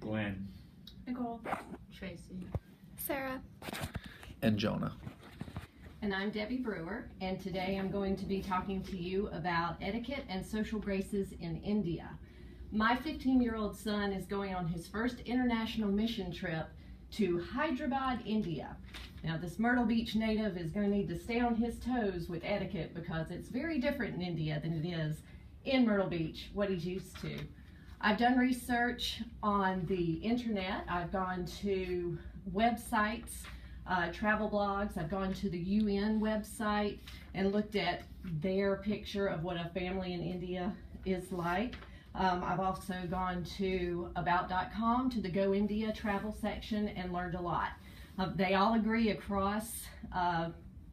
Glenn. Nicole. Tracy. Sarah. And Jonah. And I'm Debbie Brewer, and today I'm going to be talking to you about etiquette and social graces in India. My 15-year-old son is going on his first international mission trip to Hyderabad, India. Now, this Myrtle Beach native is going to need to stay on his toes with etiquette because it's very different in India than it is in Myrtle Beach, what he's used to. I've done research on the internet. I've gone to websites, travel blogs. I've gone to the UN website and looked at their picture of what a family in India is like. I've also gone to about.com, to the Go India travel section, and learned a lot. They all agree across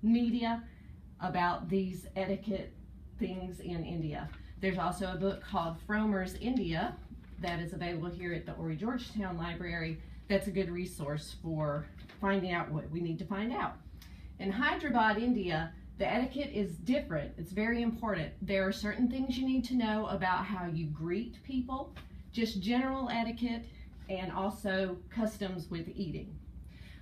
media about these etiquette things in India. There's also a book called Frommer's India that is available here at the Horry Georgetown Library. That's a good resource for finding out what we need to find out. In Hyderabad, India, the etiquette is different. It's very important. There are certain things you need to know about how you greet people, just general etiquette, and also customs with eating.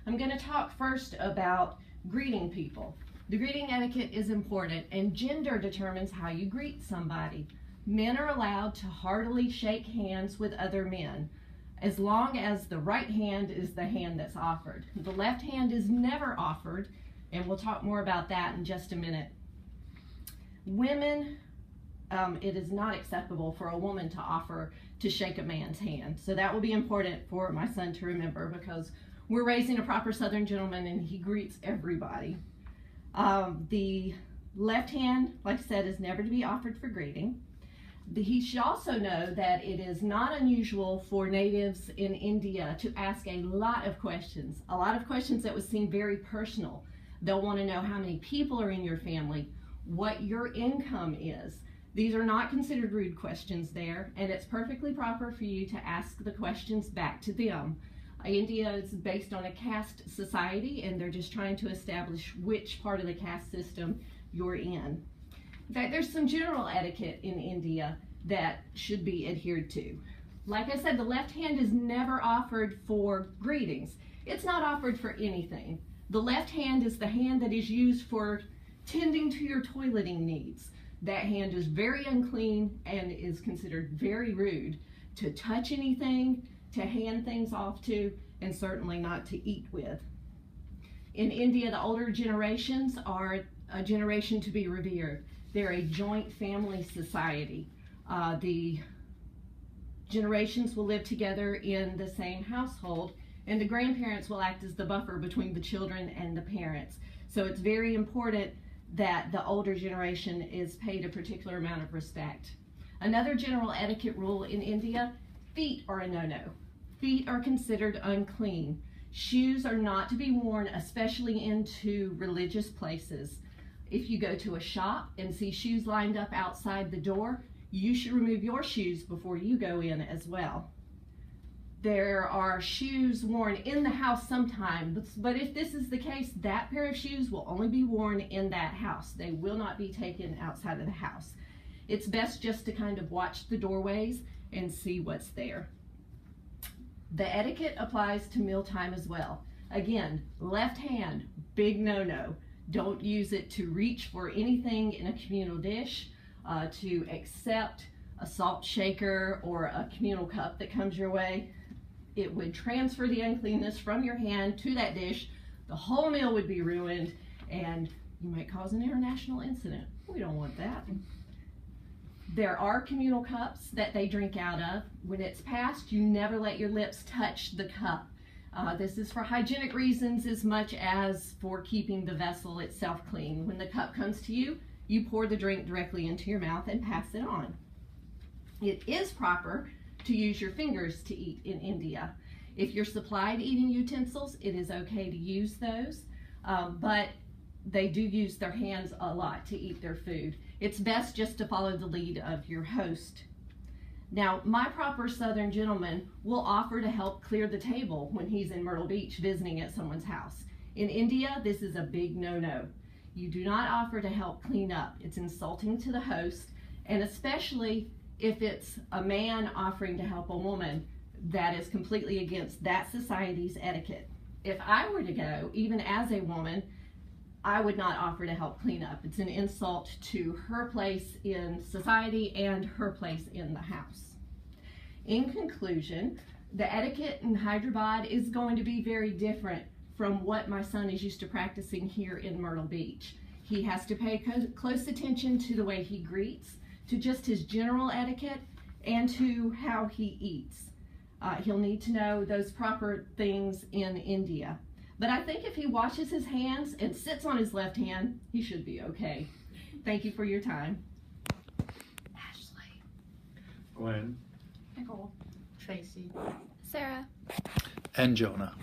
I'm going to talk first about greeting people. The greeting etiquette is important, and gender determines how you greet somebody. Men are allowed to heartily shake hands with other men, as long as the right hand is the hand that's offered. The left hand is never offered, and we'll talk more about that in just a minute. Women, it is not acceptable for a woman to offer to shake a man's hand. So that will be important for my son to remember, because we're raising a proper Southern gentleman and he greets everybody. The left hand, like I said, is never to be offered for greeting. He should also know that it is not unusual for natives in India to ask a lot of questions that would seem very personal. They'll want to know how many people are in your family, what your income is. These are not considered rude questions there, and it's perfectly proper for you to ask the questions back to them. India is based on a caste society, and they're just trying to establish which part of the caste system you're in. In fact, there's some general etiquette in India that should be adhered to. Like I said, the left hand is never offered for greetings. It's not offered for anything. The left hand is the hand that is used for tending to your toileting needs. That hand is very unclean and is considered very rude to touch anything, to hand things off to, and certainly not to eat with. In India, the older generations are a generation to be revered. They're a joint family society. The generations will live together in the same household, and the grandparents will act as the buffer between the children and the parents. So it's very important that the older generation is paid a particular amount of respect. Another general etiquette rule in India: feet are a no-no. Feet are considered unclean. Shoes are not to be worn, especially into religious places. If you go to a shop and see shoes lined up outside the door, you should remove your shoes before you go in as well. There are shoes worn in the house sometimes, but if this is the case, that pair of shoes will only be worn in that house. They will not be taken outside of the house. It's best just to kind of watch the doorways and see what's there. The etiquette applies to mealtime as well. Again, left hand, big no-no. Don't use it to reach for anything in a communal dish, to accept a salt shaker or a communal cup that comes your way. It would transfer the uncleanness from your hand to that dish. The whole meal would be ruined, and you might cause an international incident. We don't want that. There are communal cups that they drink out of. When it's passed, you never let your lips touch the cup. This is for hygienic reasons as much as for keeping the vessel itself clean. When the cup comes to you, you pour the drink directly into your mouth and pass it on. It is proper to use your fingers to eat in India. If you're supplied eating utensils, it is okay to use those, but they do use their hands a lot to eat their food. It's best just to follow the lead of your host. Now, my proper Southern gentleman will offer to help clear the table when he's in Myrtle Beach visiting at someone's house. In India, this is a big no-no. You do not offer to help clean up. It's insulting to the host, and especially if it's a man offering to help a woman, that is completely against that society's etiquette. If I were to go, even as a woman, I would not offer to help clean up. It's an insult to her place in society and her place in the house. In conclusion, the etiquette in Hyderabad is going to be very different from what my son is used to practicing here in Myrtle Beach. He has to pay close attention to the way he greets, to just his general etiquette, and to how he eats. He'll need to know those proper things in India. But I think if he washes his hands and sits on his left hand, he should be okay. Thank you for your time. Ashley. Gwen. Nicole. Tracy. Sarah. And Jonah.